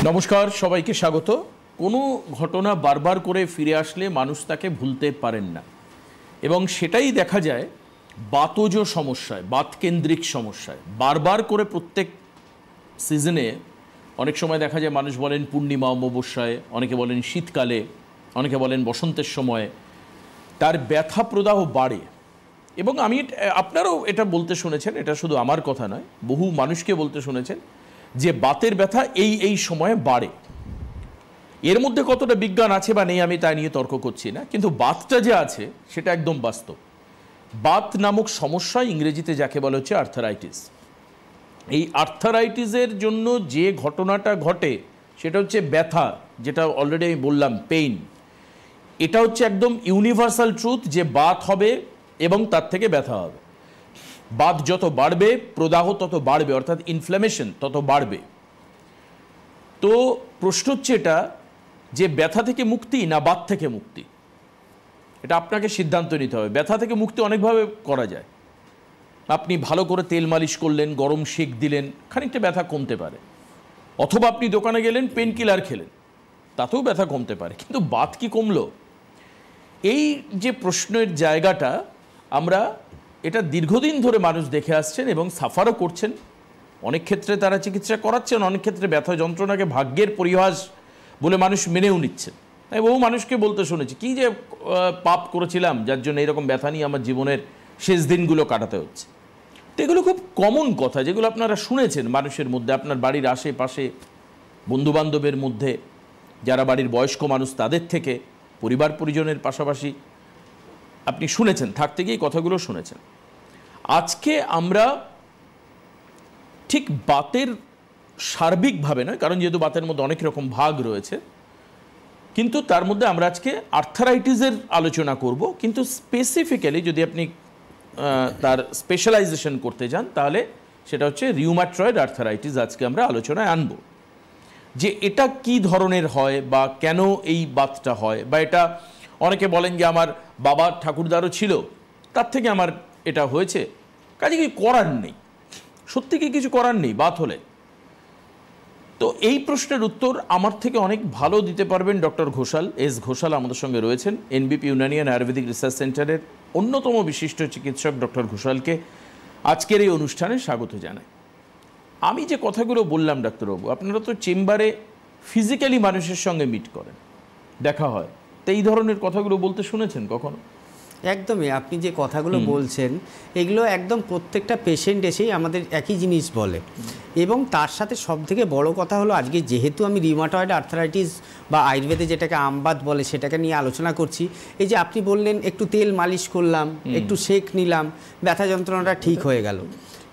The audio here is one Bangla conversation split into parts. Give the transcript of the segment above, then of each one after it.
নমস্কার, সবাইকে স্বাগত। কোনো ঘটনা বারবার করে ফিরে আসলে মানুষ তাকে ভুলতে পারেন না, এবং সেটাই দেখা যায় বাতজ সমস্যায়, বাতকেন্দ্রিক সমস্যায়। বারবার করে প্রত্যেক সিজনে অনেক সময় দেখা যায় মানুষ বলেন পূর্ণিমা অমাবস্যায়, অনেকে বলেন শীতকালে, অনেকে বলেন বসন্তের সময় তার ব্যথা প্রদাহ বাড়ে। এবং আমি আপনারাও এটা বলতে শুনেছেন, এটা শুধু আমার কথা নয়, বহু মানুষকে বলতে শুনেছেন যে বাতের ব্যথা এই সময়ে বাড়ে। এর মধ্যে কতটা বিজ্ঞান আছে বা নেই আমি তাই নিয়ে তর্ক করছি না, কিন্তু বাতটা যে আছে সেটা একদম বাস্তব। বাত নামক সমস্যা ইংরেজিতে যাকে বলা হচ্ছে আর্থারাইটিস। এই আর্থারাইটিসের জন্য যে ঘটনাটা ঘটে সেটা হচ্ছে ব্যথা, যেটা অলরেডি আমি বললাম পেইন। এটা হচ্ছে একদম ইউনিভার্সাল ট্রুথ যে বাত হবে এবং তার থেকে ব্যথা হবে। বাত যত বাড়বে প্রদাহ তত বাড়বে, অর্থাৎ ইনফ্ল্যামেশন তত বাড়বে। তো প্রশ্ন হচ্ছে এটা যে ব্যথা থেকে মুক্তি না বাত থেকে মুক্তি, এটা আপনাকে সিদ্ধান্ত নিতে হবে। ব্যথা থেকে মুক্তি অনেকভাবে করা যায়। আপনি ভালো করে তেল মালিশ করলেন, গরম সেক দিলেন, খানিকটা ব্যথা কমতে পারে। অথবা আপনি দোকানে গেলেন, পেন কিলার খেলেন, তাতেও ব্যথা কমতে পারে। কিন্তু বাত কি কমলো? এই যে প্রশ্নের জায়গাটা, আমরা এটা দীর্ঘদিন ধরে মানুষ দেখে আসছেন এবং সাফারও করছেন। অনেক ক্ষেত্রে তারা চিকিৎসা করাচ্ছেন, অনেক ক্ষেত্রে ব্যথা যন্ত্রণাকে ভাগ্যের পরিহাস বলে মানুষ মেনেও নিচ্ছেন। তাই বহু মানুষকে বলতে শুনেছি, কী যে পাপ করেছিলাম যার জন্য এরকম ব্যথা নিয়ে আমার জীবনের শেষ দিনগুলো কাটাতে হচ্ছে। তো এগুলো খুব কমন কথা, যেগুলো আপনারা শুনেছেন মানুষের মধ্যে, আপনার বাড়ির আশেপাশে, বন্ধুবান্ধবের মধ্যে, যারা বাড়ির বয়স্ক মানুষ তাদের থেকে, পরিবার পরিজনের পাশাপাশি আপনি শুনেছেন, থাকতে গিয়ে কথাগুলো শুনেছেন। আজকে আমরা ঠিক বাতের সার্বিকভাবে নয়, কারণ যেহেতু বাতের মধ্যে অনেক রকম ভাগ রয়েছে, কিন্তু তার মধ্যে আমরা আজকে আর্থারাইটিসের আলোচনা করব। কিন্তু স্পেসিফিক্যালি যদি আপনি তার স্পেশালাইজেশন করতে যান, তাহলে সেটা হচ্ছে রিউমাটয়েড আর্থারাইটিস আজকে আমরা আলোচনায় আনব। যে এটা কি ধরনের হয় বা কেন এই বাতটা হয়, বা এটা অনেকে বলেন যে আমার বাবার ঠাকুরদারও ছিল, তার থেকে আমার এটা হয়েছে, কাজে কি করার নেই। সত্যি কি কিছু করার নেই বাত হলে? তো এই প্রশ্নের উত্তর আমার থেকে অনেক ভালো দিতে পারবেন ডক্টর ঘোষাল, এস ঘোষাল আমাদের সঙ্গে রয়েছেন। এনবিপি ইউনানি অ্যান্ড আয়ুর্বেদিক রিসার্চ সেন্টারের অন্যতম বিশিষ্ট চিকিৎসক ডক্টর ঘোষালকে আজকের এই অনুষ্ঠানে স্বাগত জানাই। আমি যে কথাগুলো বললাম ডাক্তারবাবু, আপনারা তো চেম্বারে ফিজিক্যালি মানুষের সঙ্গে মিট করেন, দেখা হয়, তো এই ধরনের কথাগুলো বলতে শুনেছেন কখনো? একদমই, আপনি যে কথাগুলো বলছেন এগুলো একদম প্রত্যেকটা পেশেন্ট এসেই আমাদের একই জিনিস বলে। এবং তার সাথে সবথেকে বড় কথা হলো, আজকে যেহেতু আমি রিউমাটয়েড আর্থারাইটিস বা আয়ুর্বেদে যেটাকে আমবাত বলে সেটাকে নিয়ে আলোচনা করছি, এই যে আপনি বললেন একটু তেল মালিশ করলাম, একটু সেক নিলাম, ব্যথা যন্ত্রণাটা ঠিক হয়ে গেল।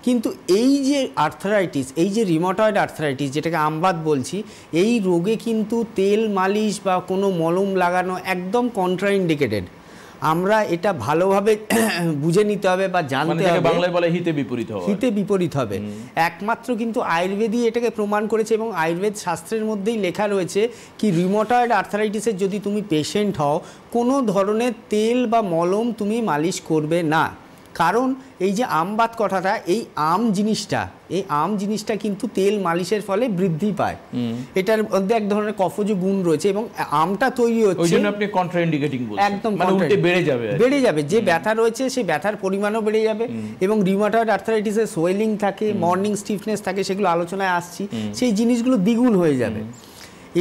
কিন্তু এই যে আর্থারাইটিস, এই যে রিউমাটয়েড আর্থারাইটিস যেটাকে আমবাত বলছি, এই রোগে কিন্তু তেল মালিশ বা কোনো মলম লাগানো একদম কন্ট্রাইন্ডিকেটেড। আমরা এটা ভালোভাবে বুঝে নিতে হবে বা জানতে হবে। বাংলায় বলে হিতে বিপরীত হবে। হিতে বিপরীত হবে একমাত্র কিন্তু আয়ুর্বেদই এটাকে প্রমাণ করেছে, এবং আয়ুর্বেদ শাস্ত্রের মধ্যেই লেখা রয়েছে কি রিউমাটয়েড আর্থারাইটিসের যদি তুমি পেশেন্ট হও, কোনো ধরনের তেল বা মলম তুমি মালিশ করবে না। কারণ এই যে আমবাত কথাটা, এই আম জিনিসটা কিন্তু তেল মালিশের ফলে বৃদ্ধি পায়। এটার মধ্যে এক ধরনের কফজ গুণ রয়েছে, এবং আমটা তৈরি হচ্ছে, আপনি কন্ট্রাইন্ডিকেটিং বলছেন, একদম বেড়ে যাবে। যে ব্যথা রয়েছে সেই ব্যথার পরিমাণও বেড়ে যাবে। এবং রিউমাটয়েড আর্থারাইটিসে সোয়েলিং থাকে, মর্নিং স্টিফনেস থাকে, সেগুলো আলোচনায় আসছি, সেই জিনিসগুলো দ্বিগুণ হয়ে যাবে।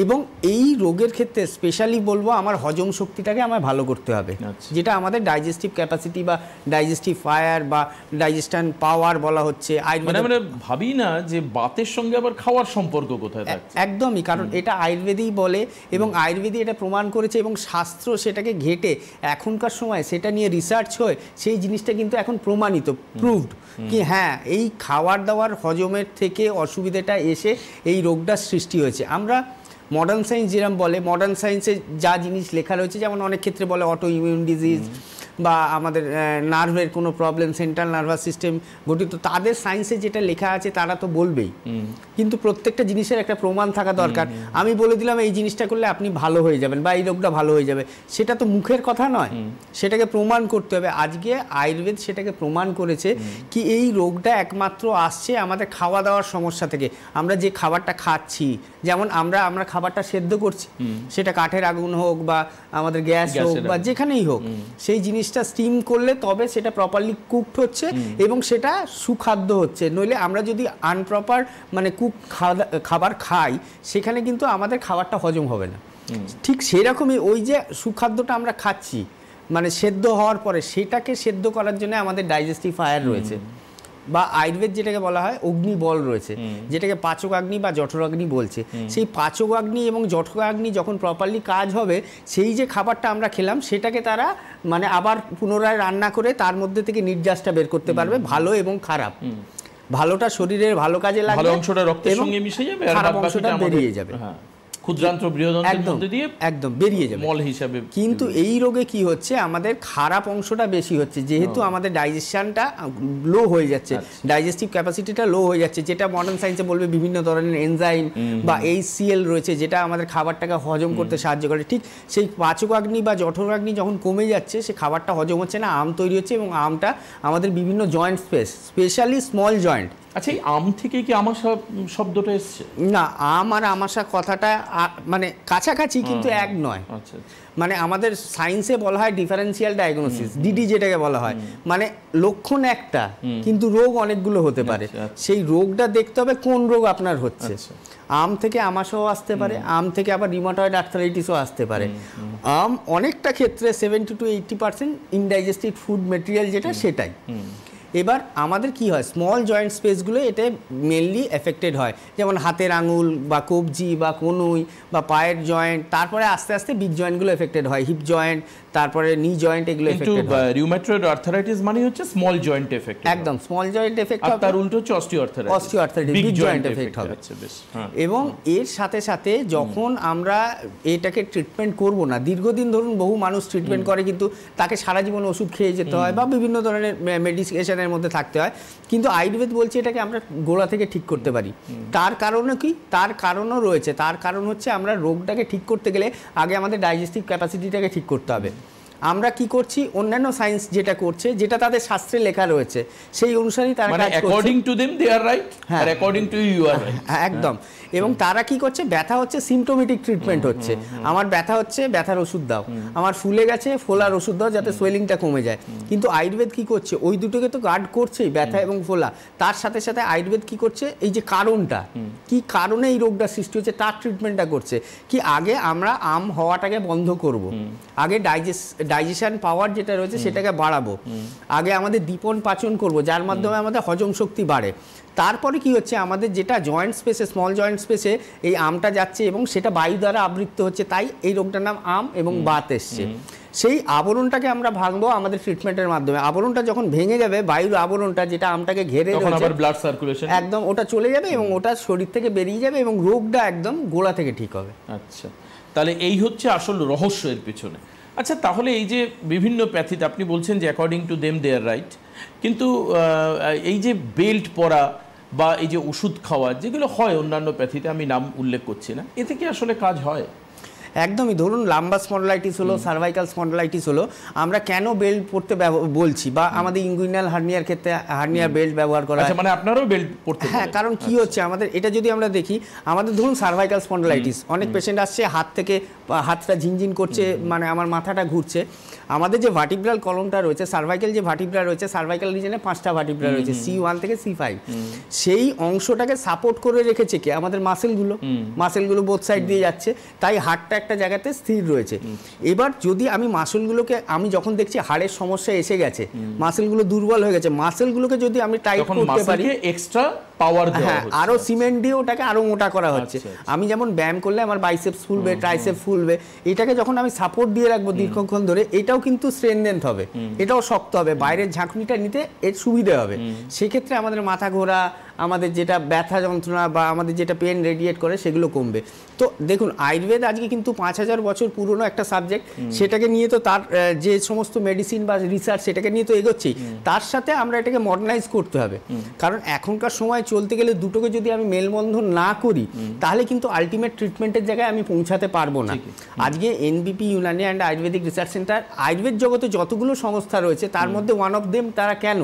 এবং এই রোগের ক্ষেত্রে স্পেশালি বলবো, আমার হজম শক্তিটাকে আমার ভালো করতে হবে, যেটা আমাদের ডাইজেস্টিভ ক্যাপাসিটি বা ডাইজেস্টিভ ফায়ার বা ডাইজেশন পাওয়ার বলা হচ্ছে। মানে ভাবি না যে বাতের সঙ্গে আবার খাওয়ার সম্পর্ক কোথায় থাকে। একদমই, কারণ এটা আয়ুর্বেদেই বলে এবং আয়ুর্বেদই এটা প্রমাণ করেছে, এবং শাস্ত্র সেটাকে ঘেটে এখনকার সময় সেটা নিয়ে রিসার্চ হয়, সেই জিনিসটা কিন্তু এখন প্রমাণিত, প্রুভড কি হ্যাঁ এই খাওয়ার দাওয়ার হজমের থেকে অসুবিধাটা এসে এই রোগটার সৃষ্টি হয়েছে। আমরা মডার্ন সায়েন্স যেরকম বলে, মডার্ন সায়েন্সে যা জিনিস লেখা রয়েছে, যেমন অনেক ক্ষেত্রে বলে অটো ইমিউন ডিজিজ, বা আমাদের নার্ভের কোনো প্রবলেম, সেন্ট্রাল নার্ভাস সিস্টেম গঠিত, তাদের সায়েন্সে যেটা লেখা আছে তারা তো বলবেই, কিন্তু প্রত্যেকটা জিনিসের একটা প্রমাণ থাকা দরকার। আমি বলে দিলাম এই জিনিসটা করলে আপনি ভালো হয়ে যাবেন বা এই রোগটা ভালো হয়ে যাবে, সেটা তো মুখের কথা নয়, সেটাকে প্রমাণ করতে হবে। আজকে আয়ুর্বেদ সেটাকে প্রমাণ করেছে কি এই রোগটা একমাত্র আসছে আমাদের খাওয়া দাওয়ার সমস্যা থেকে। আমরা যে খাবারটা খাচ্ছি, যেমন আমরা খাবারটা সেদ্ধ করছি, সেটা কাঠের আগুন হোক বা আমাদের গ্যাস হোক বা যেখানেই হোক, সেই জিনিসটা স্টিম করলে তবে সেটা প্রপারলি কুকড হচ্ছে এবং সেটা সুখাদ্য হচ্ছে। নইলে আমরা যদি আনপ্রপার মানে কুক খাবার খাই, সেখানে কিন্তু আমাদের খাবারটা হজম হবে না। ঠিক সেরকমই ওই যে সুখাদ্যটা আমরা খাচ্ছি মানে সেদ্ধ হওয়ার পরে, সেটাকে সেদ্ধ করার জন্য আমাদের ডাইজেস্টিভ ফায়ার রয়েছে, বা আয়ুর্বেদ যেটাকে বলা হয় অগ্নিবল রয়েছে, যেটাকে পাচকাগ্নি বা জঠরাগ্নি বলছে। সেই পাচকাগ্নি এবং জঠরাগ্নি যখন প্রপারলি কাজ হবে, সেই যে খাবারটা আমরা খেলাম সেটাকে তারা মানে আবার পুনরায় রান্না করে তার মধ্যে থেকে নির্যাসটা বের করতে পারবে, ভালো এবং খারাপ। ভালোটা শরীরের ভালো কাজে লাগবে, ভালো অংশটা রক্তের সঙ্গে মিশে যাবে, আর খারাপ অংশটা বেরিয়ে যাবে, ক্ষুদ্রান্ত্র বৃহদান্ত্রের মধ্যে দিয়ে একদম বেরিয়ে যাবে মল হিসাবে। কিন্তু এই রোগে কি হচ্ছে, আমাদের খারাপ অংশটা বেশি হচ্ছে, যেহেতু আমাদের ডাইজেশনটা লো হয়ে যাচ্ছে, ডাইজেস্টিভ ক্যাপাসিটিটা লো হয়ে যাচ্ছে, যেটা মডার্ন সায়েন্সে বলবে বিভিন্ন ধরনের এনজাইম বা HCl রয়েছে, যেটা আমাদের খাবারটাকে হজম করতে সাহায্য করে। ঠিক সেই পাচকাগ্নি বা জঠরাগ্নি যখন কমে যাচ্ছে, সে খাবারটা হজম হচ্ছে না, আম তৈরি হচ্ছে এবং আমটা আমাদের বিভিন্ন জয়েন্ট স্পেশালি স্মল জয়েন্ট। আচ্ছা, এই আম থেকে কি আমাশা শব্দটা এসছে? না, আম আর আমাশা কথাটা মানে কাছাকাছি কিন্তু এক নয়। আচ্ছা, মানে আমাদের সায়েন্সে বলা হয় ডিফারেন্সিয়াল ডায়াগনোসিস, ডিডি যেটাকে বলা হয়, মানে লক্ষণ একটা কিন্তু রোগ অনেকগুলো হতে পারে। সেই রোগটা দেখতে হবে কোন রোগ আপনার হচ্ছে। আম থেকে আমাশাও আসতে পারে, আম থেকে আবার রিউমাটয়েড আর্থ্রাইটিসও আসতে পারে। আম অনেকটা ক্ষেত্রে 70 to 80% ইনডাইজেস্টিভ ফুড মেটেরিয়াল যেটা সেটাই। এবার আমাদের কি হয়, স্মল জয়েন্ট স্পেসগুলো এতে মেনলি এফেক্টেড হয়, যেমন হাতের আঙুল বা কবজি বা কনুই বা পায়ের জয়েন্ট, তারপরে আস্তে আস্তে বিগ জয়েন্টগুলো এফেক্টেড হয়, হিপ জয়েন্ট, তারপরে নি জয়েন্ট, এগুলো এফেক্টেড হয়। রিউমাটয়েড আর্থ্রাইটিস মানে হচ্ছে স্মল জয়েন্ট এফেক্ট, একদম স্মল জয়েন্ট এফেক্ট হবে, আর তার উল্টো হচ্ছে অস্টিওআর্থ্রাইটিস, বিগ জয়েন্ট এফেক্ট হবে। এবং এর সাথে সাথে যখন আমরা এটাকে ট্রিটমেন্ট করব না, দীর্ঘদিন ধরুন বহু মানুষ ট্রিটমেন্ট করে কিন্তু তাকে সারা জীবন ওষুধ খেয়ে যেতে হয় বা বিভিন্ন ধরনের মেডিকেশনের মধ্যে থাকতে হয়, কিন্তু আয়ুর্বেদ বলছে এটাকে আমরা গোড়া থেকে ঠিক করতে পারি। তার কারণও কি, তার কারণও রয়েছে। তার কারণ হচ্ছে আমরা রোগটাকে ঠিক করতে গেলে আগে আমাদের ডাইজেস্টিভ ক্যাপাসিটিটাকে ঠিক করতে হবে। আমরা কি করছি, অন্যান্য সায়েন্স যেটা করছে, যেটা তাদের শাস্ত্রে লেখা রয়েছে, সেই অনুসারেই তারা কাজ করছে। According to them they are right, আর according to you are right. একদম। এবং তারা কি করছে, ব্যথা হচ্ছে সিমটোমেটিক ট্রিটমেন্ট হচ্ছে, আমার ব্যথা হচ্ছে ব্যথার ওষুধ দাও, আমার ফুলে গেছে ফোলার ওষুধ দাও যাতে সোয়েলিংটা কমে যায়। কিন্তু আয়ুর্বেদ কি করছে, ওই দুটোকে তো গার্ড করছেই, ব্যথা এবং ফোলা, তার সাথে সাথে আয়ুর্বেদ কি করছে, এই যে কারণটা কি কারণে এই রোগটা সৃষ্টি হচ্ছে তার ট্রিটমেন্টটা করছে। কি আগে আমরা আম হওয়াটাকে বন্ধ করব, আগে ডাইজেশন পাওয়ার যেটা রয়েছে সেটাকে বাড়াবো, আগে আমাদের দীপন পাচন করব, যার মাধ্যমে আমাদের হজম শক্তি বাড়ে। তারপরে কি হচ্ছে, আমাদের যেটা জয়েন্ট স্পেসে, স্মল জয়েন্ট স্পেসে এই আমটা যাচ্ছে এবং সেটা বায়ু দ্বারা আবৃত হচ্ছে, তাই এই রোগটার নাম আম এবং বাত এসছে। সেই আবরণটাকে আমরা ভাঙবো আমাদের ট্রিটমেন্টের মাধ্যমে। আবরণটা যখন ভেঙে যাবে, বায়ুর আবরণটা যেটা আমটাকে ঘেরে রয়েছে, ব্লাড সার্কুলেশন একদম ওটা চলে যাবে এবং ওটা শরীর থেকে বেরিয়ে যাবে এবং রোগটা একদম গোড়া থেকে ঠিক হবে। আচ্ছা, তাহলে এই হচ্ছে আসল রহস্য এর পিছনে। আচ্ছা, তাহলে এই যে বিভিন্ন প্যাথিতে আপনি বলছেন যে according to them they are right, কিন্তু এই যে বেল্ট পরা বা এই যে ওষুধ খাওয়া যেগুলো হয় অন্যান্য প্যাথিতে, আমি নাম উল্লেখ করছি না, এতে কি আসলে কাজ হয়? একদমই। ধরুন লাম্বার স্পন্ডলাইটিস হলো, সার্ভাইকাল স্পন্ডলাইটিস হলো, আমরা কেন বেল্ট পরতে বলছি, বা আমাদের ইনগুইনাল হার্নিয়ার ক্ষেত্রে হার্নিয়ার বেল্ট ব্যবহার করা হয়। মানে আপনারাও বেল্ট পরতে? হ্যাঁ, কারণ কি হচ্ছে, আমাদের এটা যদি আমরা দেখি, আমাদের ধরুন সার্ভাইকাল স্পন্ডলাইটিস, অনেক পেশেন্ট আসছে হাত থেকে হাতটা ঝিনঝিন করছে, মানে আমার মাথাটা ঘুরছে। আমাদের যে ভার্টিব্রাল কলমটা রয়েছে, সার্ভাইকাল যে ভার্টিব্রা রয়েছে, সার্ভাইকাল রিজনে 5টা ভার্টিব্রা রয়েছে, C1 থেকে C5, সেই অংশটাকে সাপোর্ট করে রেখেছে কি আমাদের মাসেলগুলো বোথ সাইড দিয়ে যাচ্ছে, তাই হাড়টা একটা জায়গাতে স্থির রয়েছে। এবার যদি আমি মাসেলগুলোকে, আমি যখন দেখছি হাড়ের সমস্যা এসে গেছে, মাসেলগুলো দুর্বল হয়ে গেছে, মাসেলগুলোকে যদি আমি টাইট করতে পারি, এক্সট্রা পাওয়ার দেওয়া হ্যাঁ, হচ্ছে। আরো সিমেন্ট দিয়ে ওটাকে আরো মোটা করা হচ্ছে। আচ্ছা, আচ্ছা। আমি যেমন ব্যায়াম করলে আমার বাইসেপস ফুলবে, ট্রাইসেপস ফুলবে, এটাকে যখন আমি সাপোর্ট দিয়ে রাখবো দীর্ঘক্ষণ ধরে, এটাও কিন্তু স্ট্রেনথেন্থ হবে, এটাও শক্ত হবে, বাইরের ঝাঁকুনিটা নিতে এর সুবিধা হবে। সেক্ষেত্রে আমাদের মাথা ঘোরা, আমাদের যেটা ব্যথা যন্ত্রণা বা আমাদের যেটা পেন রেডিয়েট করে সেগুলো কমবে। তো দেখুন, আয়ুর্বেদ আজকে কিন্তু 5000 বছর পুরনো একটা সাবজেক্ট, সেটাকে নিয়ে তো তার যে সমস্ত মেডিসিন বা রিসার্চ সেটাকে নিয়ে তো এগোচ্ছেই, তার সাথে আমরা এটাকে মডার্নাইজ করতে হবে। কারণ এখনকার সময় চলতে গেলে দুটোকে যদি আমি মেলবন্ধন না করি, তাহলে কিন্তু আলটিমেট ট্রিটমেন্টের জায়গায় আমি পৌঁছাতে পারবো না। আজকে এনবিপি Unani and Ayurvedic research centre, Ayurveda জগতে যতগুলো সংস্থা রয়েছে তার মধ্যে ওয়ান অফ দেম। তারা কেন?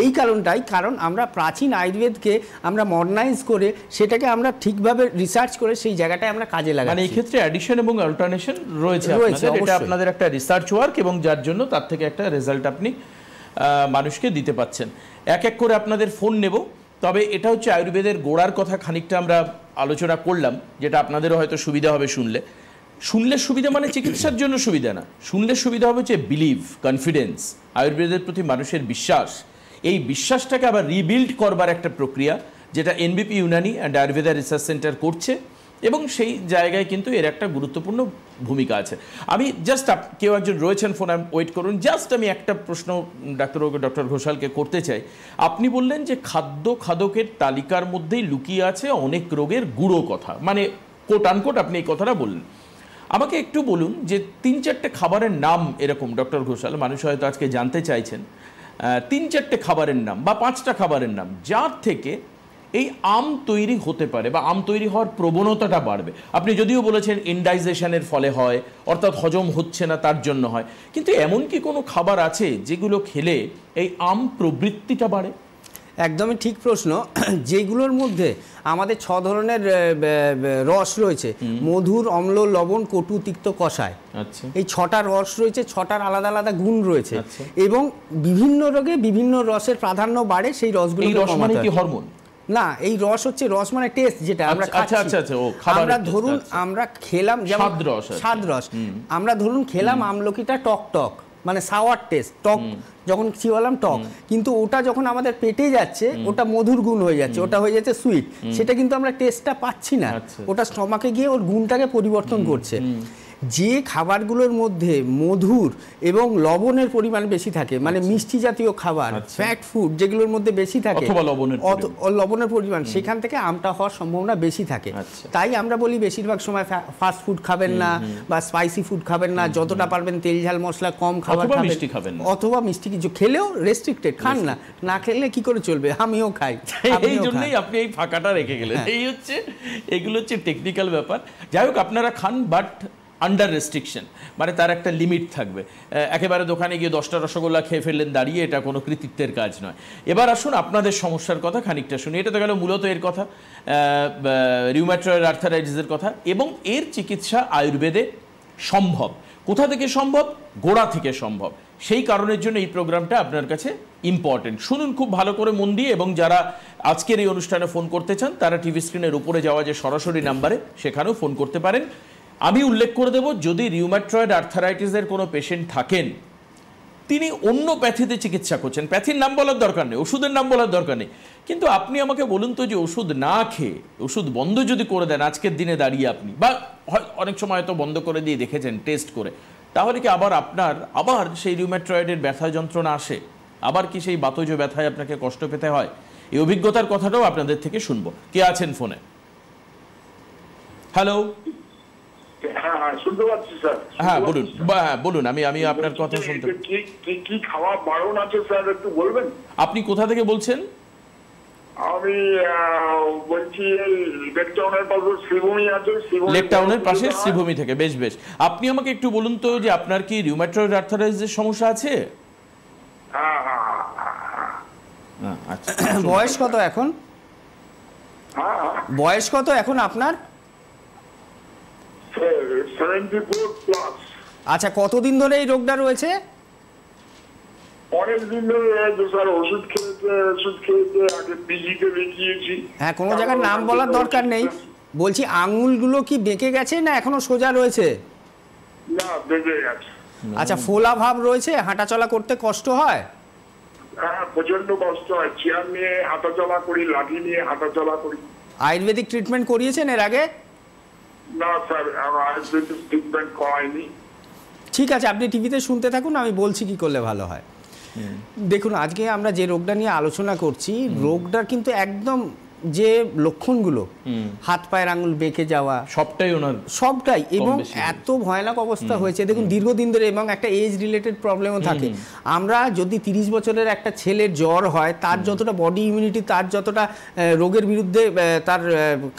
এই কারণটাই, কারণ আমরা প্রাচীন আয়ুর্বেদকে আমরা মডার্নাইজ করে সেটাকে আমরা ঠিকভাবে রিসার্চ করে সেই জায়গাটায় আমরা কাজে লাগাই। মানে এই ক্ষেত্রে অ্যাডিশন এবং অল্টারনেশন রয়েছে আপনাদের, এটা আপনাদের একটা রিসার্চ ওয়ার্ক এবং যার জন্য তার থেকে একটা রেজাল্ট আপনি মানুষকে দিতে পাচ্ছেন। এক এক করে আপনাদের ফোন নেব, তবে এটা হচ্ছে আয়ুর্বেদের গোড়ার কথা খানিকটা আমরা আলোচনা করলাম, যেটা আপনাদেরও হয়তো সুবিধা হবে শুনলে। সুবিধা মানে চিকিৎসার জন্য সুবিধা না, শুনলে সুবিধা হবে হচ্ছে বিলিভ, কনফিডেন্স, আয়ুর্বেদের প্রতি মানুষের বিশ্বাস। এই বিশ্বাসটাকে আবার রিবিল্ড করবার একটা প্রক্রিয়া, যেটা এনবিপি Unani and Ayurveda research centre করছে, এবং সেই জায়গায় কিন্তু এর একটা গুরুত্বপূর্ণ ভূমিকা আছে। আমি জাস্ট কেউ একজন রয়েছেন ফোন, ওয়েট করুন, জাস্ট আমি একটা প্রশ্ন ডক্টর ঘোষালকে করতে চাই। আপনি বললেন যে খাদ্যের তালিকার মধ্যেই লুকিয়ে আছে অনেক রোগের গুঁড়ো কথা, মানে কোট আনকোট আপনি এই কথাটা বললেন। আমাকে একটু বলুন যে 3-4টে খাবারের নাম এরকম, ডক্টর ঘোষাল, মানুষ হয়তো আজকে জানতে চাইছেন, 3-4টে খাবারের নাম বা 5টা খাবারের নাম যার থেকে এই আম তৈরি হতে পারে বা আম তৈরি হওয়ার প্রবণতাটা বাড়বে। আপনি যদিও বলেছেন ইনডাইজেশনের ফলে হয়, অর্থাৎ হজম হচ্ছে না তার জন্য হয়, কিন্তু এমন কি কোনো খাবার আছে যেগুলো খেলে এই আম প্রবৃত্তিটা বাড়ে? একদমই ঠিক প্রশ্ন। যেগুলোর মধ্যে আমাদের 6 ধরনের রস রয়েছে, মধুর, অম্ল, লবণ, কটু, তিক্ত, কষায়। আচ্ছা, এই 6টা রস রয়েছে, 6টার আলাদা আলাদা গুণ রয়েছে, এবং বিভিন্ন রোগে বিভিন্ন রসের প্রাধান্য বাড়ে। সেই রসগুলো মানে কি হরমোন না, এই রস হচ্ছে, রস মানে টেস্ট, যেটা আমরা খাচ্ছি। আমরা ধরুন আমরা খেলাম যেমন স্বাদ রস, আমরা ধরুন খেলাম আমলকিটা টক টক, মানে সাওয়ার টেস্ট, টক যখন চিবালাম টক, কিন্তু ওটা যখন আমাদের পেটে যাচ্ছে ওটা মধুর গুণ হয়ে যাচ্ছে, ওটা হয়ে যাচ্ছে সুইট, সেটা কিন্তু আমরা টেস্টটা পাচ্ছি না, ওটা স্টমাকে গিয়ে ওর গুণটাকে পরিবর্তন করছে। যে খাবারগুলোর মধ্যে মধুর এবং লবণের পরিমাণ বেশি থাকে, মানে মিষ্টি জাতীয় খাবার, ফ্যাট ফুড যেগুলোর মধ্যে বেশি থাকে, লবণের পরিমাণ, সেখান থেকে আমটা হওয়ার সম্ভাবনা বেশি থাকে। তাই আমরা বলি বেশিরভাগ সময় ফাস্ট ফুড খাবেন না বা স্পাইসি ফুড খাবেন না, যতটা পারবেন তেল ঝাল মশলা কম খাবার খাবেন, অথবা মিষ্টি কিছু খেলেও রেস্ট্রিক্টেড খান না, না খেলে কি করে চলবে? আমিও খাই। এই জন্যই আপনি এই ফাঁকাটা রেখে গেলেন। এগুলো হচ্ছে টেকনিক্যাল ব্যাপার। যাই হোক, আপনারা খান, বাট আন্ডার রেস্ট্রিকশন, মানে তার একটা লিমিট থাকবে। একেবারে দোকানে গিয়ে 10টা রসগোল্লা খেয়ে ফেললেন দাঁড়িয়ে, এটা কোনো কৃতিত্বের কাজ নয়। এবার আসুন আপনাদের সমস্যার কথা খানিকটা শুনি। এটা তো গেল মূলত এর কথা, রিউম্যাটয়েড আর্থারাইটিসের কথা, এবং এর চিকিৎসা আয়ুর্বেদে সম্ভব। কোথা থেকে সম্ভব? গোড়া থেকে সম্ভব। সেই কারণের জন্য এই প্রোগ্রামটা আপনার কাছে ইম্পর্টেন্ট। শুনুন খুব ভালো করে মন দিয়ে, এবং যারা আজকের এই অনুষ্ঠানে ফোন করতে চান তারা টিভি স্ক্রিনের উপরে যাওয়া যে সরাসরি নাম্বারে, সেখানেও ফোন করতে পারেন। আমি উল্লেখ করে দেব, যদি রিউম্যাটয়েড আর্থারাইটিসের কোনো পেশেন্ট থাকেন, তিনি অন্য প্যাথিতে চিকিৎসা করছেন, প্যাথির নাম বলার দরকার নেই, ওষুধের নাম বলার দরকার নেই, কিন্তু আপনি আমাকে বলুন তো, যে ওষুধ না খেয়ে, ওষুধ বন্ধ যদি করে দেন আজকের দিনে দাঁড়িয়ে আপনি, বা অনেক সময় হয়তো বন্ধ করে দিয়ে দেখেছেন টেস্ট করে, তাহলে কি আবার সেই রিউম্যাটয়েডের ব্যথা যন্ত্রণা আসে? আবার কি সেই বাতজ ব্যথায় আপনাকে কষ্ট পেতে হয়? এই অভিজ্ঞতার কথাটাও আপনাদের থেকে শুনবো। কে আছেন ফোনে? হ্যালো। শুনতে পাচ্ছি স্যার। হ্যাঁ বলুন, বলুন, আমি আপনার কথা শুনতে। কি খাওয়া বারণ আছে স্যার, একটু বলবেন? আপনি কোথা থেকে বলছেন? আমি বলছি লেক টাউনের পাশে শ্রীভূমি আছে, লেক টাউনের পাশে শ্রীভূমি থেকে। বেশ বেশ, আপনি আমাকে একটু বলুন তো, যে আপনার কি রিউম্যাটয়েড আর্থারাইটিসের সমস্যা আছে? আচ্ছা, বয়স কত এখন? বয়স কত এখন আপনার? 74 প্লাস। আচ্ছা, কতদিন ধরে এই রোগটা রয়েছে? অনেক দিন ধরে রয়েছে স্যার, ওষুধ খেয়েছে, আগে পিজিতে দেখিয়েছি। হ্যাঁ, কোনো জায়গার নাম বলার দরকার নেই। বলছি, আঙুলগুলো কি বেঁকে গেছে না এখনো সোজা রয়েছে? না, বেঁকে গেছে। আচ্ছা, ফোলা ভাব রয়েছে, হাঁটাচলা করতে কষ্ট হয়? হ্যাঁ, প্রচন্ড কষ্ট হয়, চেয়ার নিয়ে হাঁটাচলা করি, লাঠি নিয়ে হাঁটাচলা করি। আয়ুর্বেদিক ট্রিটমেন্ট করিয়েছেন এর আগে? না স্যার, আয়ুর্বেদিক ট্রিটমেন্ট করাইনি। ঠিক আছে, আপনি টিভিতে শুনতে থাকুন, আমি বলছি কি করলে ভালো হয়। দেখুন, আজকে আমরা যে রোগটা নিয়ে আলোচনা করছি, রোগটার কিন্তু একদম যে লক্ষণগুলো, হাত পায়ের আঙুল বেঁকে যাওয়া, সবটাই এবং এত ভয়ানক অবস্থা হয়েছে। দেখুন, দীর্ঘদিন ধরে এবং একটা এজ রিলেটেড প্রবলেমও থাকে। আমরা যদি 30 বছরের একটা ছেলের জ্বর হয়, তার যতটা বডি ইমিউনিটি, তার যতটা রোগের বিরুদ্ধে তার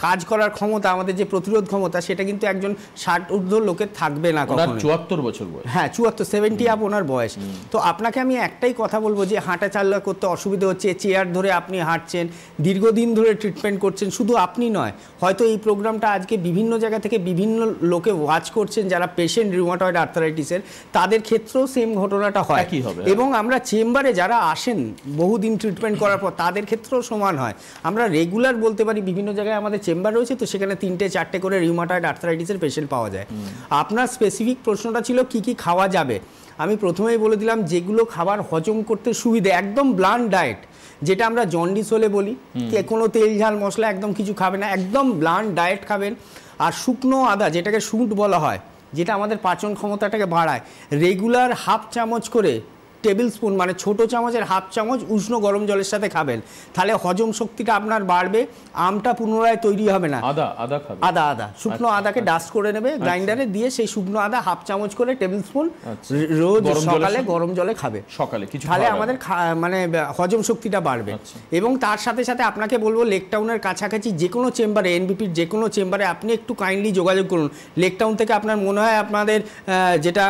কাজ করার ক্ষমতা, আমাদের যে প্রতিরোধ ক্ষমতা, সেটা কিন্তু একজন 60 ঊর্ধ্ব লোকের থাকবে না কখনো। 74 বছর বয়স। হ্যাঁ, 70 আপ ওনার বয়স। তো আপনাকে আমি একটাই কথা বলবো যে হাঁটা চলা করতে অসুবিধা হচ্ছে, চেয়ার ধরে আপনি হাঁটছেন, দীর্ঘদিন ধরে ট্রিটমেন্ট করছেন, শুধু আপনি নয়, হয়তো এই প্রোগ্রামটা আজকে বিভিন্ন জায়গা থেকে বিভিন্ন লোকে ওয়াচ করছেন যারা পেশেন্ট রিউমাটয়েড আর্থারাইটিসের, তাদের ক্ষেত্রেও সেম ঘটনাটা হয় এবং আমরা চেম্বারে যারা আসেন বহুদিন ট্রিটমেন্ট করার পর, তাদের ক্ষেত্রেও সমান হয়। আমরা রেগুলার বলতে পারি, বিভিন্ন জায়গায় আমাদের চেম্বার রয়েছে, তো সেখানে 3-4টে করে রিউমাটয়েড আর্থারাইটিসের পেশেন্ট পাওয়া যায়। আপনার স্পেসিফিক প্রশ্নটা ছিল কি কি খাওয়া যাবে। আমি প্রথমেই বলে দিলাম, যেগুলো খাবার হজম করতে সুবিধে, একদম ব্লান্ট ডায়েট, যেটা আমরা জন্ডিস হলে বলি, কোনো তেল ঝাল মশলা একদম কিছু খাবে না, একদম ব্লান্ট ডায়েট খাবেন। আর শুকনো আদা, যেটাকে শুঁট বলা হয়, যেটা আমাদের পাচন ক্ষমতাটাকে বাড়ায়, রেগুলার হাফ চামচ করে, টেবিল স্পুন মানে ছোট চামচের হাফ চামচ উষ্ণ গরম জলের সাথে খাবেন, তাহলে হজম শক্তিটা আপনার বাড়বে, আমটা পুনরায় তৈরি হবে না। আদা শুকনো আদাকে ডাস্ট করে নেবে গ্রাইন্ডারে দিয়ে, সেই শুকনো আদা হাফ চামচ করে টেবিল স্পুন রোজ সকালে গরম জলে খাবে, তাহলে আমাদের মানে হজম শক্তিটা বাড়বে। এবং তার সাথে সাথে আপনাকে বলবো, লেক টাউনের কাছাকাছি যে কোনো চেম্বারে, এনবিপির যে কোনো চেম্বারে আপনি একটু কাইন্ডলি যোগাযোগ করুন। লেক টাউন থেকে আপনার মনে হয় আপনাদের যেটা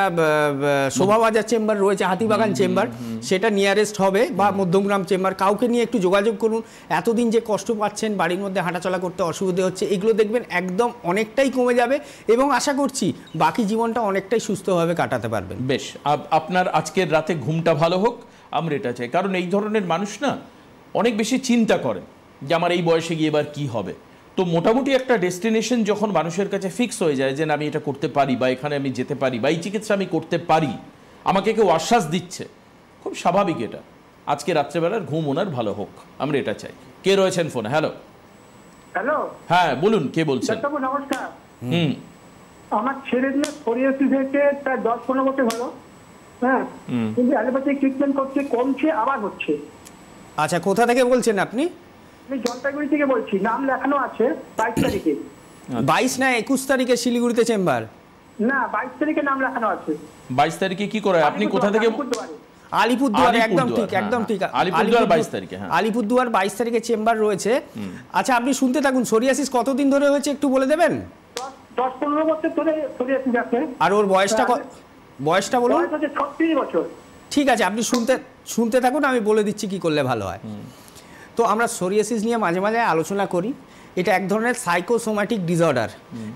শোভাবাজার চেম্বার রয়েছে, হাতিবাগান চেম্বার, সেটা নিয়ারেস্ট হবে, বা মধ্যমগ্রাম চেম্বার, কাউকে নিয়ে একটু যোগাযোগ করুন। এতদিন যে কষ্ট পাচ্ছেন, বাড়ির মধ্যে হাঁটাচলা করতে অসুবিধা হচ্ছে, এগুলো দেখবেন একদম অনেকটাই কমে যাবে এবং আশা করছি বাকি জীবনটা অনেকটাই সুস্থভাবে কাটাতে পারবেন। বেশ, আপনার আজকের রাতে ঘুমটা ভালো হোক, আমরা এটা চাই। কারণ এই ধরনের মানুষ না অনেক বেশি চিন্তা করেন যে আমার এই বয়সে গিয়ে এবার কি হবে। তো মোটামুটি একটা ডেস্টিনেশন যখন মানুষের কাছে ফিক্স হয়ে যায় যে আমি এটা করতে পারি, বা এখানে আমি যেতে পারি, বা এই চিকিৎসা আমি করতে পারি, আমাকে কেউ আশ্বাস দিচ্ছে, খুব স্বাভাবিক এটা। আজকে রাত্রেবেলার ঘুম ওনার ভালো হোক, আমরা এটা চাই। কে রয়েছেন ফোনে? হ্যালো। হ্যাঁ বলুন, কে বলছেন? নমস্কার। আমার ছেলের সোরিয়াসিস হয়েছে প্রায় 10-15 বছর হলো। হ্যাঁ, কিন্তু অ্যালোপ্যাথিক ট্রিটমেন্ট করছে, কমছে, আবার হচ্ছে। আচ্ছা, কোথা থেকে বলছেন আপনি? আমি জলপাইগুড়ি থেকে বলছি, নাম লেখানো আছে 22 তারিখে। 22 না 21 তারিখে শিলিগুড়িতে চেম্বার? না, 22 তারিখে নাম লেখানো আছে। 22 তারিখে কি করে? আপনি কোথা থেকে? আলিপুরদুয়ার, একদম ঠিক, একদম ঠিক। আলিপুরদুয়ার 22 তারিখে। আলিপুরদুয়ার 22 তারিখে চেম্বার রয়েছে। আচ্ছা, আপনি শুনতে থাকুন। সোরিয়াসিস কতদিন ধরে হয়েছে একটু বলে দেবেন? 10-15 বছর ধরে সোরিয়াসিস আছে। আর ওর বয়সটা বলুন। 36 বছর। ঠিক আছে, আপনি শুনতে থাকুন, আমি বলে দিচ্ছি কি করলে ভালো হয়। তো আমরা সোরিয়াসিস নিয়ে মাঝে মাঝে আলোচনা করি। এটা এক ধরনের সাইকোসোম্যাটিক ডিসঅর্ডার।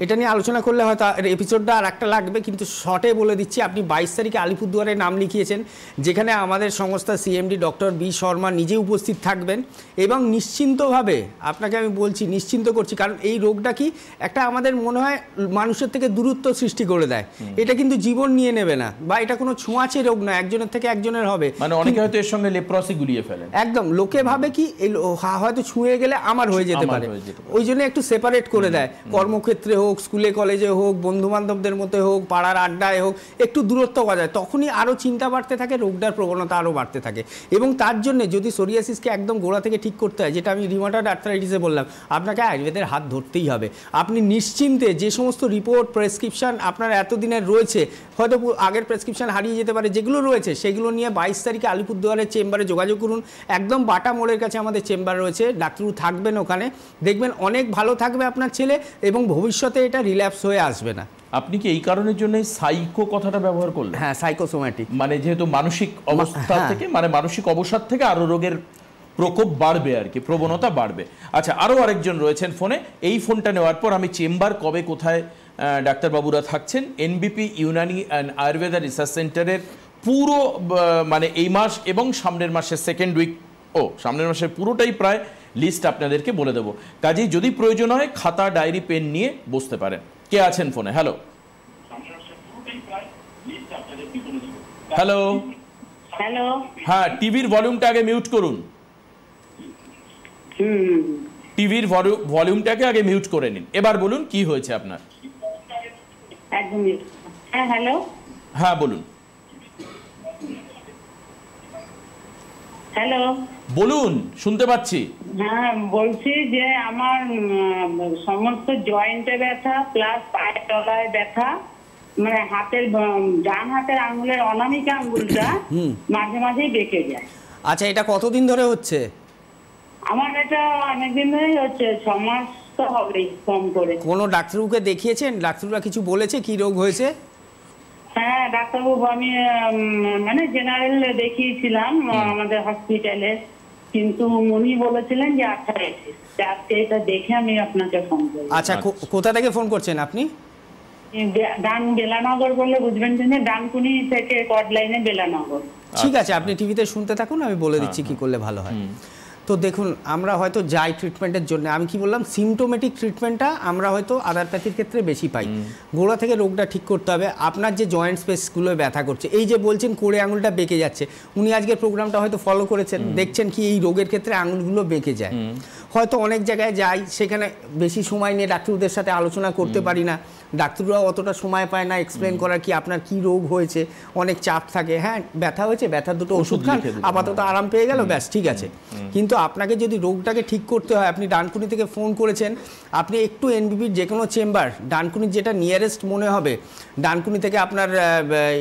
এটা নিয়ে আলোচনা করলে হয়তো এপিসোডটা আর একটা লাগবে, কিন্তু শর্টে বলে দিচ্ছি। আপনি 22 তারিখে আলিপুরদুয়ারে নাম লিখিয়েছেন, যেখানে আমাদের সংস্থা সিএমডি ডক্টর বি শর্মা নিজে উপস্থিত থাকবেন এবং নিশ্চিন্তভাবে আপনাকে আমি বলছি, নিশ্চিন্ত করছি, কারণ এই রোগটা কি একটা আমাদের মনে হয় মানুষের থেকে দূরত্ব সৃষ্টি করে দেয়। এটা কিন্তু জীবন নিয়ে নেবে না, বা এটা কোনো ছোঁয়াচে রোগ নয়, একজনের থেকে একজনের হবে। মানে অনেকে হয়তো এর সঙ্গে লেপ্রসি গুলিয়ে ফেলেন। একদম, লোকে ভাবে কি হয়তো ছুঁয়ে গেলে আমার হয়ে যেতে পারে, ওই জন্য একটু সেপারেট করে দেয়। কর্মক্ষেত্রে হোক, স্কুলে কলেজে হোক, বন্ধু বান্ধবদের মধ্যে হোক, পাড়ার আড্ডায় হোক, একটু দূরত্ব বজায়, তখনই আরও চিন্তা বাড়তে থাকে, রোগটার প্রবণতা আরও বাড়তে থাকে। এবং তার জন্য যদি সোরিয়াসিসকে একদম গোড়া থেকে ঠিক করতে হয়, যেটা আমি রিউমাটয়েড আর্থ্রাইটিসে বললাম, আপনাকে আয়ুর্বেদের হাত ধরতেই হবে। আপনি নিশ্চিন্তে যে সমস্ত রিপোর্ট, প্রেসক্রিপশন আপনার এতদিনের রয়েছে, হয়তো আগের প্রেসক্রিপশন হারিয়ে যেতে পারে, যেগুলো রয়েছে সেগুলো নিয়ে 22 তারিখে আলিপুরদুয়ারের চেম্বারে যোগাযোগ করুন। একদম বাটা মোড়ের কাছে আমাদের চেম্বার রয়েছে, ডাক্তারবাবু থাকবেন ওখানে, দেখবেন অনেক ভালো থাকবে আপনার ছেলে এবং ভবিষ্যতে এটা রিল্যাপস হয়ে আসবে না। আপনি কি এই কারণের জন্য সাইকো কথাটা ব্যবহার করলেন? হ্যাঁ, সাইকোসোম্যাটিক, মানে যেহেতু মানসিক অবস্থা থেকে, মানে মানসিক অবসাদ থেকে আরো রোগের প্রকোপ বাড়বে আর কি, প্রবণতা বাড়বে। আচ্ছা, আরো আরেকজন রয়েছেন ফোনে। এই ফোনটা নেওয়ার পর আমি চেম্বার কবে কোথায় ডাক্তারবাবুরা থাকছেন, এনবিপি ইউনানি অ্যান্ড আয়ুর্বেদা রিসার্চ সেন্টারের পুরো মানে এই মাস এবং সামনের মাসের সেকেন্ড উইক, সামনের মাসের পুরোটাই প্রায় লিস্ট আপনাদেরকে বলে দেবো। কাজেই যদি প্রয়োজন হয় খাতা ডায়েরি পেন নিয়ে বসতে পারেন। কে আছেন ফোনে? হ্যালো। হ্যালো। হ্যালো। হ্যাঁ, টিভির ভলিউমটা আগে মিউট করুন। টিভির ভলিউমটাকে আগে মিউট করে নিন। এবার বলুন কি হয়েছে আপনার। একদম। হ্যাঁ, হ্যালো। হ্যাঁ বলুন। হ্যালো, বলুন, শুনতে পাচ্ছি। হ্যাঁ বলছি যে আমার সমস্ত জয়েন্টে ব্যথা প্লাস পায়ের তলায় ব্যথা, মানে হাতের ডান হাতের আঙুলের অনামিকা আঙুলটা মাঝে মাঝেই বেঁকে যায়। আচ্ছা, এটা কতদিন ধরে হচ্ছে? আমার এটা অনেকদিন ধরেই হচ্ছে, 6 মাস তো হবেই কম করে। কোনো ডাক্তারবাবুকে দেখিয়েছেন? ডাক্তাররা কিছু বলেছে কি রোগ হয়েছে? হ্যাঁ ডাক্তারবাবু, আমি মানে জেনারেল দেখিয়েছিলাম আমাদের হসপিটালে, কিন্তু উনি বলেছিলেন যে আর্থারাইটিস। আজকে এটা দেখে আমি আপনাকে ফোন করি। আচ্ছা, কোথা থেকে ফোন করছেন আপনি? ডান বেলানগর বললে বুঝবেন, যে ডানকুনি থেকে কড লাইনে বেলানগর। ঠিক আছে, আপনি টিভিতে শুনতে থাকুন, আমি বলে দিচ্ছি কি করলে ভালো হয়। তো দেখুন, আমরা হয়তো যাই ট্রিটমেন্টের জন্য, আমি কি বললাম, সিমটোমেটিক ট্রিটমেন্টটা আমরা হয়তো আদারপ্যাথির ক্ষেত্রে বেশি পাই। গোড়া থেকে রোগটা ঠিক করতে হবে। আপনার যে জয়েন্ট স্পেসগুলো ব্যথা করছে, এই যে বলছেন কোড়ে আঙুলটা বেঁকে যাচ্ছে, উনি আজকের প্রোগ্রামটা হয়তো ফলো করেছেন, দেখছেন কি এই রোগের ক্ষেত্রে আঙুলগুলো বেঁকে যায়। হয়তো অনেক জায়গায় যাই, সেখানে বেশি সময় নিয়ে ডাক্তারদের সাথে আলোচনা করতে পারি না, ডাক্তাররাও অতটা সময় পায় না এক্সপ্লেন করার কি আপনার কি রোগ হয়েছে, অনেক চাপ থাকে। হ্যাঁ, ব্যথা হয়েছে, ব্যথার দুটো ওষুধ খান, আপাতত আরাম পেয়ে গেল, ব্যাস ঠিক আছে। কিন্তু আপনাকে যদি রোগটাকে ঠিক করতে হয়, আপনি ডানকুনি থেকে ফোন করেছেন, আপনি একটু এনবিবির যে কোনো চেম্বার, ডানকুনির যেটা নিয়ারেস্ট মনে হবে, ডানকুনি থেকে আপনার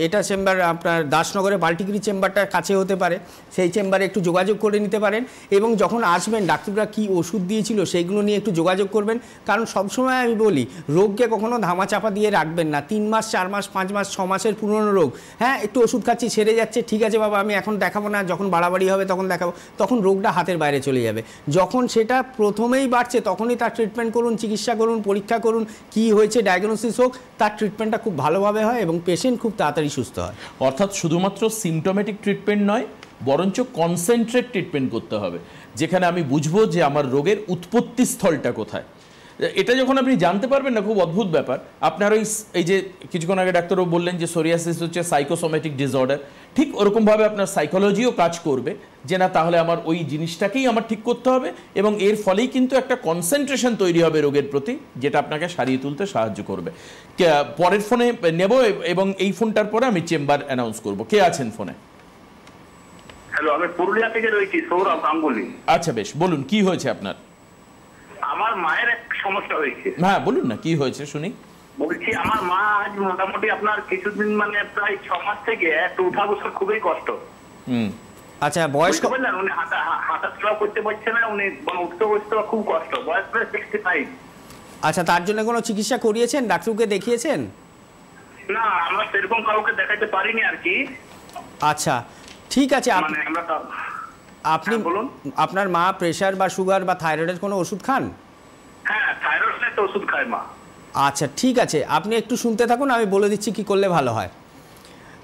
এটা চেম্বার, আপনার দাসনগরে বাল্টিগিরি চেম্বারটার কাছে হতে পারে, সেই চেম্বারে একটু যোগাযোগ করে নিতে পারেন। এবং যখন আসবেন, ডাক্তাররা কী ওষুধ দিয়েছিল সেইগুলো নিয়ে একটু যোগাযোগ করবেন। কারণ সবসময় আমি বলি, রোগকে কখনো ধামাচাপা দিয়ে রাখবেন না। 3 মাস, 4 মাস, 5 মাস, 6 মাসের পুরনো রোগ, হ্যাঁ একটু ওষুধ খাচ্ছি, সেরে যাচ্ছে, ঠিক আছে বাবা আমি এখন দেখাবো না, যখন বাড়াবাড়ি হবে তখন দেখাবো, তখন রোগটা হাতের বাইরে চলে যাবে। যখন সেটা প্রথমেই বাড়ছে, তখনই তার ট্রিটমেন্ট করুন, চিকিৎসা করুন, পরীক্ষা করুন, কি হয়েছে ডায়াগনোসিস হোক, তার ট্রিটমেন্টটা খুব ভালোভাবে হয় এবং পেশেন্ট খুব তাড়াতাড়ি সুস্থ হয়। অর্থাৎ শুধুমাত্র সিমটোমেটিক ট্রিটমেন্ট নয়, বরঞ্চ কনসেন্ট্রেট ট্রিটমেন্ট করতে হবে, যেখানে আমি বুঝবো যে আমার রোগের উৎপত্তি স্থলটা কোথায়। এটা যখন আপনি জানতে পারবেন না, খুব অদ্ভুত ব্যাপার। আপনার এই যে কিছুক্ষণ আগে ডাক্তারবাবু বললেন যে সোরিয়াসিস হচ্ছে সাইকোসোমেটিক ডিসঅর্ডার, ঠিক ওরকমভাবে আপনার সাইকোলজিও কাজ করবে যে না, তাহলে আমার ওই জিনিসটাকেই আমার ঠিক করতে হবে, এবং এর ফলেই কিন্তু একটা কনসেন্ট্রেশন তৈরি হবে রোগের প্রতি, যেটা আপনাকে সারিয়ে তুলতে সাহায্য করবে। পরের ফোনে নেব, এবং এই ফোনটার পরে আমি চেম্বার অ্যানাউন্স করব। কে আছেন ফোনে? হ্যালো, আমি পুরুলিয়া থেকে রয়েছি, সৌরভ গাঙ্গুলি। আচ্ছা বেশ, বলুন কি হয়েছে আপনার। আমার মায়ের এক সমস্যা হয়েছে। হ্যাঁ বলুন না, কি হয়েছে শুনি। বলছি, আমার মা আজ মোটামুটি আপনার কিছুদিন, মানে প্রায় 6 মাস থেকে একটু উঠা বসা খুবই কষ্ট। আচ্ছা, বয়স বললেন উনি হাঁটা চলা করতে পারছে না, উনি উঠতে বসতে খুব কষ্ট, বয়স প্রায় 65। আচ্ছা, তার জন্য কোনো চিকিৎসা করিয়েছেন, ডাক্তারকে দেখিয়েছেন? না, আমরা সেরকম কাউকে দেখাতে পারিনি আর কি। আচ্ছা ঠিক আছে, আপনি বলুন। আপনার মা প্রেশার বা সুগার বা থাইরয়েডের কোনো ওষুধ খান? হ্যাঁ, থাইরয়েডের তো ওষুধ খায় মা। আচ্ছা ঠিক আছে, আপনি একটু শুনতে থাকুন, আমি বলে দিচ্ছি কি করলে ভালো হয়।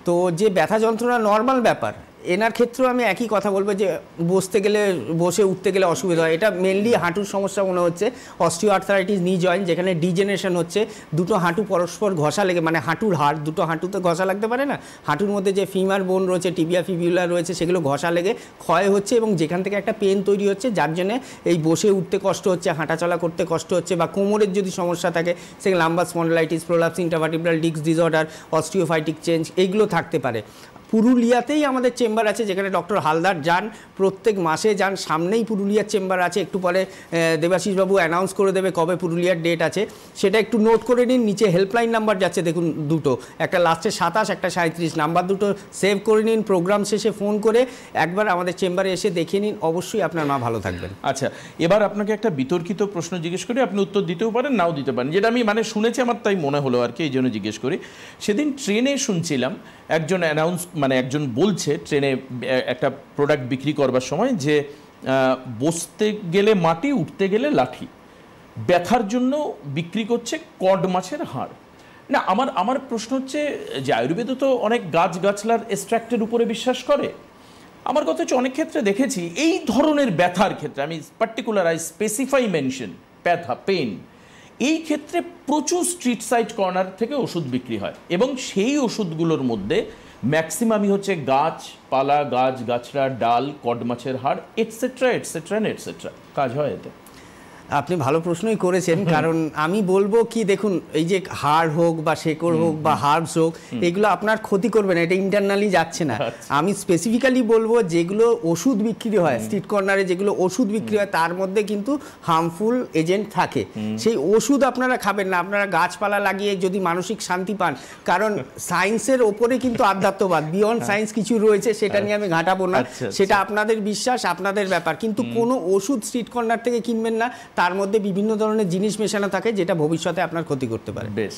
তো যে ব্যথা যন্ত্রণা নর্মাল ব্যাপার, এনার ক্ষেত্রেও আমি একই কথা বলবো যে বসতে গেলে, বসে উঠতে গেলে অসুবিধা হয়। এটা মেনলি হাঁটুর সমস্যা মনে হচ্ছে, অস্টিও আর্থারাইটিস নি জয়েন্ট, যেখানে ডিজেনারেশন হচ্ছে, দুটো হাঁটু পরস্পর ঘষা লেগে, মানে হাঁটুর হাড় দুটো হাঁটুতে ঘষা লাগতে পারে না, হাঁটুর মধ্যে যে ফিমার বোন রয়েছে, টিবিয়া ফিবিউলা রয়েছে, সেগুলো ঘষা লেগে ক্ষয় হচ্ছে, এবং যেখান থেকে একটা পেন তৈরি হচ্ছে, যার জন্য এই বসে উঠতে কষ্ট হচ্ছে, হাঁটাচলা করতে কষ্ট হচ্ছে। বা কোমরের যদি সমস্যা থাকে, সেখানে lumbar spondylitis, prolapse intervertebral disc disorder, osteophytic change, এইগুলো থাকতে পারে। পুরুলিয়াতেই আমাদের চেম্বার আছে, যেখানে ডক্টর হালদার যান, প্রত্যেক মাসে যান, সামনেই পুরুলিয়ার চেম্বার আছে। একটু পরে দেবাশিসবাবু অ্যানাউন্স করে দেবে কবে পুরুলিয়ার ডেট আছে, সেটা একটু নোট করে নিন। নিচে হেল্পলাইন নাম্বার যাচ্ছে দেখুন দুটো, একটা লাস্টে 27, একটা 37, নাম্বার দুটো সেভ করে নিন। প্রোগ্রাম শেষে ফোন করে একবার আমাদের চেম্বারে এসে দেখিয়ে নিন, অবশ্যই আপনার মা ভালো থাকবেন। আচ্ছা, এবার আপনাকে একটা বিতর্কিত প্রশ্ন জিজ্ঞেস করি, আপনি উত্তর দিতেও পারেন, নাও দিতে পারেন, যেটা আমি মানে শুনেছি, আমার তাই মনে হলো আর কি, এই জন্য জিজ্ঞেস করি। সেদিন ট্রেনে শুনছিলাম একজন বলছে ট্রেনে একটা প্রোডাক্ট বিক্রি করবার সময় যে বসতে গেলে মাটি, উঠতে গেলে লাঠি, ব্যথার জন্য বিক্রি করছে কড মাছের হাড়। না, আমার প্রশ্ন হচ্ছে যে আয়ুর্বেদ তো অনেক গাছগাছলার এক্সট্রাক্টের উপরে বিশ্বাস করে। আমার কথা হচ্ছে অনেক ক্ষেত্রে দেখেছি এই ধরনের ব্যথার ক্ষেত্রে, আমি পার্টিকুলার স্পেসিফাই মেনশন ব্যথা, পেন, এই ক্ষেত্রে প্রচুর স্ট্রিট সাইড কর্নার থেকে ওষুধ বিক্রি হয়, এবং সেই ওষুধগুলোর মধ্যে ম্যাক্সিমামই হচ্ছে গাছপালা, গাছড়া, ডাল, কড মাছের হাড়, এটসেট্রা এটসেট্রা এটসেট্রা। কাজ হয় এতে? আপনি ভালো প্রশ্নই করেছেন, কারণ আমি বলবো কি, দেখুন এই যে হাড় হোক বা শেকড় হোক বা হার্বস হোক, এগুলো আপনার ক্ষতি করবে না, এটা ইন্টারনালি যাচ্ছে না। আমি স্পেসিফিক্যালি বলবো যেগুলো ওষুধ বিক্রি হয় স্ট্রিট কর্নারে, যেগুলো ওষুধ বিক্রি হয় তার মধ্যে কিন্তু হার্মফুল এজেন্ট থাকে। সেই ওষুধ আপনারা খাবেন না, আপনারা গাছপালা লাগিয়ে যদি মানসিক শান্তি পান, কারণ সায়েন্সের ওপরে কিন্তু আধ্যাত্মবাদ, বিয়ন্ড সায়েন্স কিছু রয়েছে, সেটা নিয়ে আমি ঘাঁটাবো না, সেটা আপনাদের বিশ্বাস, আপনাদের ব্যাপার। কিন্তু কোনো ওষুধ স্ট্রিট কর্নার থেকে কিনবেন না, তার মধ্যে বিভিন্ন ধরনের জিনিস মেশানো থাকে যেটা ভবিষ্যতে আপনার ক্ষতি করতে পারে। বেশ,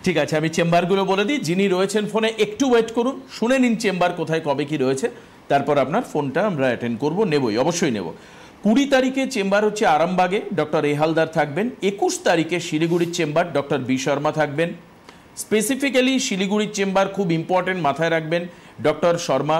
ঠিক আছে, আমি চেম্বারগুলো বলে দিই। যিনি রয়েছেন ফোনে একটু ওয়েট করুন, শুনে নিন চেম্বার কোথায় কবে কি রয়েছে, তারপর আপনার ফোনটা আমরা অ্যাটেন্ড করবো, নেবই, অবশ্যই নেব। 20 তারিখে চেম্বার হচ্ছে আরামবাগে, ডক্টর এ হালদার থাকবেন। 21 তারিখে শিলিগুড়ির চেম্বার ডক্টর বি শর্মা থাকবেন। স্পেসিফিক্যালি শিলিগুড়ির চেম্বার খুব ইম্পর্টেন্ট, মাথায় রাখবেন, ডক্টর শর্মা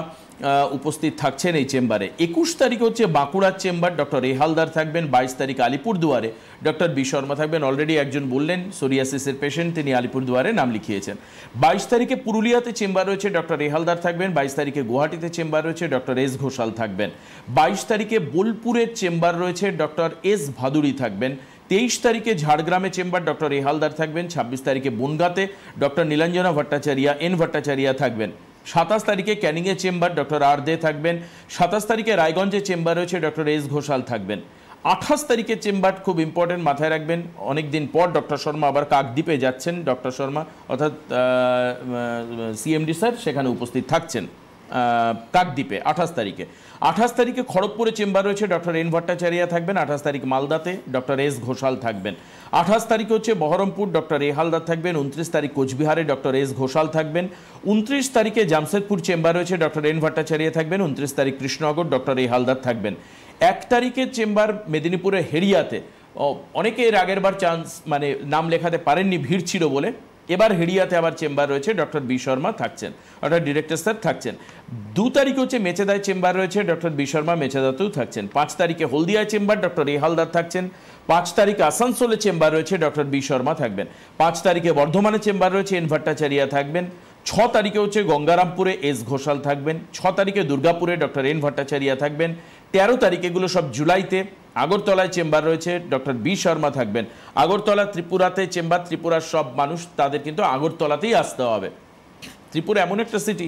উপস্থিত থাকছেন এই চেম্বারে। 21 তারিখ হচ্ছে বাঁকুড়ার চেম্বার, ডক্টর এ হালদার থাকবেন। 22 তারিখ আলিপুরদুয়ারে ডক্টর বি শর্মা থাকবেন। অলরেডি একজন বললেন সোরিয়াসিসের পেশেন্ট, তিনি আলিপুরদুয়ারে নাম লিখিয়েছেন। 22 তারিখে পুরুলিয়াতে চেম্বার রয়েছে, ডক্টর এ হালদার থাকবেন। 22 তারিখে গুয়াহাটিতে চেম্বার রয়েছে, ডক্টর এস ঘোষাল থাকবেন। 22 তারিখে বোলপুরের চেম্বার রয়েছে, ডক্টর এস ভাদুড়ি থাকবেন। 23 তারিখে ঝাড়গ্রামে চেম্বার, ডক্টর এ হালদার থাকবেন। 26 তারিখে বনগাঁতে ডক্টর নীলাঞ্জনা ভট্টাচার্যা এন ভট্টাচার্যা থাকবেন। 27 তারিখে ক্যানিংয়ে চেম্বার, ডক্টর আর দে থাকবেন। 27 তারিখে রায়গঞ্জে চেম্বার রয়েছে, ডক্টর এস ঘোষাল থাকবেন। 28 তারিখে চেম্বার খুব ইম্পর্টেন্ট, মাথায় রাখবেন, অনেকদিন পর ডক্টর শর্মা আবার কাকদ্বীপে যাচ্ছেন। ডক্টর শর্মা অর্থাৎ সিএমডি স্যার সেখানে উপস্থিত থাকছেন কাকদ্বীপে 28 তারিখে। 28 তারিখে খড়গপুরে চেম্বার রয়েছে, ডক্টর এন ভট্টাচার্যা থাকবেন। 28 তারিখ মালদাতে ডক্টর এস ঘোষাল থাকবেন। 28 তারিখে হচ্ছে বহরমপুর, ডক্টর এ হালদার থাকবেন। 29 তারিখ কোচবিহারে ডক্টর এস ঘোষাল থাকবেন। 29 তারিখে জামশেদপুর চেম্বার রয়েছে, ডক্টর এন ভট্টাচার্যা থাকবেন। 29 তারিখ কৃষ্ণনগর, ডক্টর এ হালদার থাকবেন। 1 তারিখে চেম্বার মেদিনীপুরের হেরিয়াতে, অনেকে এর আগের বার চান্স মানে নাম লেখাতে পারেননি, ভিড় ছিল বলে, এবার হেরিয়াতে আবার চেম্বার রয়েছে, ডক্টর বি শর্মা থাকছেন, অর্থাৎ ডিরেক্টর স্যার থাকছেন। 2 তারিখে হচ্ছে মেচেদায় চেম্বার রয়েছে, ডক্টর বি শর্মা মেচেদাতেও থাকছেন। 5 তারিখে হলদিয়ায় চেম্বার, ডক্টর এ হালদার থাকছেন। 5 তারিখে আসানসোলে চেম্বার রয়েছে, ডক্টর বি শর্মা থাকবেন। 5 তারিখে বর্ধমানে চেম্বার রয়েছে, এন ভট্টাচার্যা থাকবেন। 6 তারিখে হচ্ছে গঙ্গারামপুরে এস ঘোষাল থাকবেন। 6 তারিখে দুর্গাপুরে ডক্টর এন ভট্টাচার্যা থাকবেন। 13 তারিখ, এগুলো সব জুলাইতে, আগরতলায় চেম্বার রয়েছে, ডক্টর বি শর্মা থাকবেন। আগরতলা, ত্রিপুরাতে চেম্বার, ত্রিপুরার সব মানুষ তাদের কিন্তু আগরতলাতেই আসতে হবে। ত্রিপুরা এমন একটা সিটি,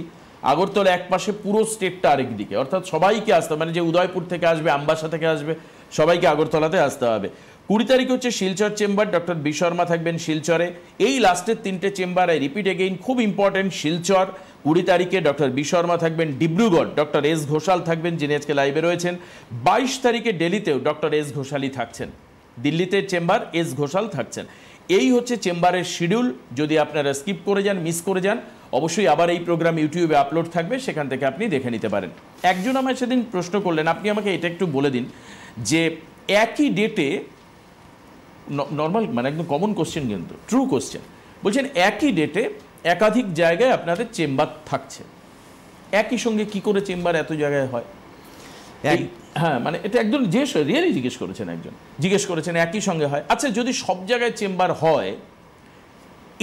আগরতলা এক পাশে, পুরো স্টেটটা আরেক দিকে, অর্থাৎ সবাইকে আসতে হবে, মানে যে উদয়পুর থেকে আসবে, আমবাসা থেকে আসবে, সবাইকে আগরতলাতে আসতে হবে। 20 তারিখ হচ্ছে Silchar chamber, doctor B Sharma থাকবেন শিলচরে। এই লাস্টের 3টে চেম্বার, আই রিপিট এগেইন, খুব ইম্পর্টেন্ট, শিলচর 20 তারিখে ডক্টর বি শর্মা থাকবেন। ডিব্রুগড় ডক্টর এস ঘোষাল থাকবেন, যিনি আজকে লাইভে রয়েছেন। 22 তারিখে দিল্লিতেও ডক্টর এস ঘোষালই থাকছেন, দিল্লিতে চেম্বার এস ঘোষাল থাকছেন। এই হচ্ছে চেম্বারের শিডিউল। যদি আপনারা স্কিপ করে যান, মিস করে যান, অবশ্যই আবার এই প্রোগ্রাম ইউটিউবে আপলোড থাকবে, সেখান থেকে আপনি দেখে নিতে পারেন। একজন আমায় সেদিন প্রশ্ন করলেন, আপনি আমাকে এটা একটু বলে দিন যে একই ডেটে, নর্মাল মানে একদম কমন কোশ্চেন, কিন্তু ট্রু কোশ্চেন, বলছেন একই ডেটে একাধিক জায়গায় আপনাদের চেম্বার থাকছে, একই সঙ্গে কি করে চেম্বার এত জায়গায় হয়? হ্যাঁ, মানে এটা একদম রিয়েলি জিজ্ঞেস করেছেন একই সঙ্গে হয়। আচ্ছা, যদি সব জায়গায় চেম্বার হয়,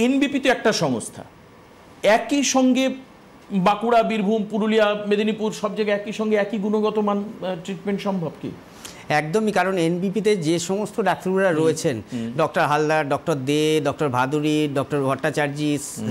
এনবিপি তো একটা সংস্থা, একই সঙ্গে বাঁকুড়া, বীরভূম, পুরুলিয়া, মেদিনীপুর সব জায়গায় একই সঙ্গে একই গুণগত মান ট্রিটমেন্ট সম্ভব কি? একদমই, কারণ এনবিপিতে যে সমস্ত ডাক্তাররা রয়েছেন, doctor Haldar, doctor Dey, doctor Bhaduri, doctor Bhattacharya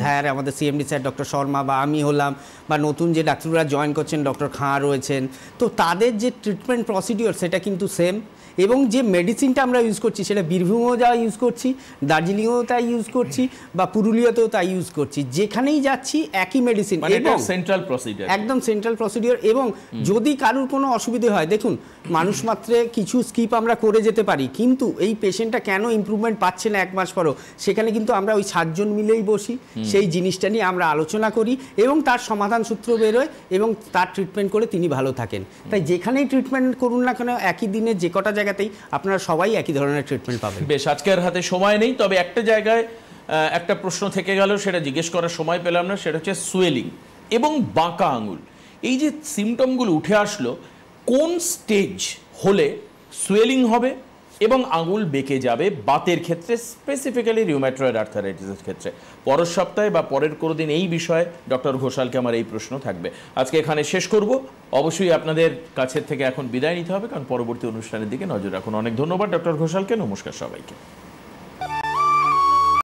sir, আমাদের সিএমডি স্যার ডক্টর শর্মা, বা আমি হলাম, বা নতুন যে ডাক্তাররা জয়েন করছেন ডক্টর খাঁ রয়েছেন, তো তাদের যে ট্রিটমেন্ট প্রসিডিওর সেটা কিন্তু সেম। এবং যে মেডিসিনটা আমরা ইউজ করছি সেটা বীরভূমেও যা ইউজ করছি, দার্জিলিংয়েও তাই ইউজ করছি, বা পুরুলিয়াতেও তাই ইউজ করছি, যেখানেই যাচ্ছি একই মেডিসিন, এবং সেন্ট্রাল প্রসিডিওর, একদম সেন্ট্রাল প্রসিডিওর। এবং যদি কারোর কোনো অসুবিধে হয়, দেখুন মানুষ মাত্রে কিছু স্কিপ আমরা করে যেতে পারি, কিন্তু এই পেশেন্টটা কেন ইমপ্রুভমেন্ট পাচ্ছে না 1 মাস পরও, সেখানে কিন্তু আমরা ওই 7 জন মিলেই বসি, সেই জিনিসটা নিয়ে আমরা আলোচনা করি এবং তার সমাধান সূত্র বেরোয় এবং তার ট্রিটমেন্ট করে তিনি ভালো থাকেন। তাই যেখানেই ট্রিটমেন্ট করুন না কেন, একই দিনে যে কটা জায়গাতেই আপনারা সবাই একই ধরনের ট্রিটমেন্ট পাবেন। বেশ, আজকের হাতে সময় নেই, তবে একটা জায়গায় একটা প্রশ্ন থেকে গেল, সেটা জিজ্ঞেস করার সময় পেলাম না, সেটা হচ্ছে সুয়েলিং এবং বাঁকা আঙুল। এই যে সিমটমগুলো উঠে আসলো, কোন স্টেজ হলে সুয়েলিং হবে এবং আঙুল বেঁকে যাবে বাতের ক্ষেত্রে, স্পেসিফিক্যালি রিউম্যাটয়েড আর্থারাইটিসের ক্ষেত্রে। পরের সপ্তাহে বা পরের কোনো দিন এই বিষয়ে ডক্টর ঘোষালকে আমার এই প্রশ্ন থাকবে। আজকে এখানে শেষ করব। অবশ্যই আপনাদের কাছের থেকে এখন বিদায় নিতে হবে, কারণ পরবর্তী অনুষ্ঠানের দিকে নজর রাখুন। অনেক ধন্যবাদ ডক্টর ঘোষালকে। নমস্কার সবাইকে।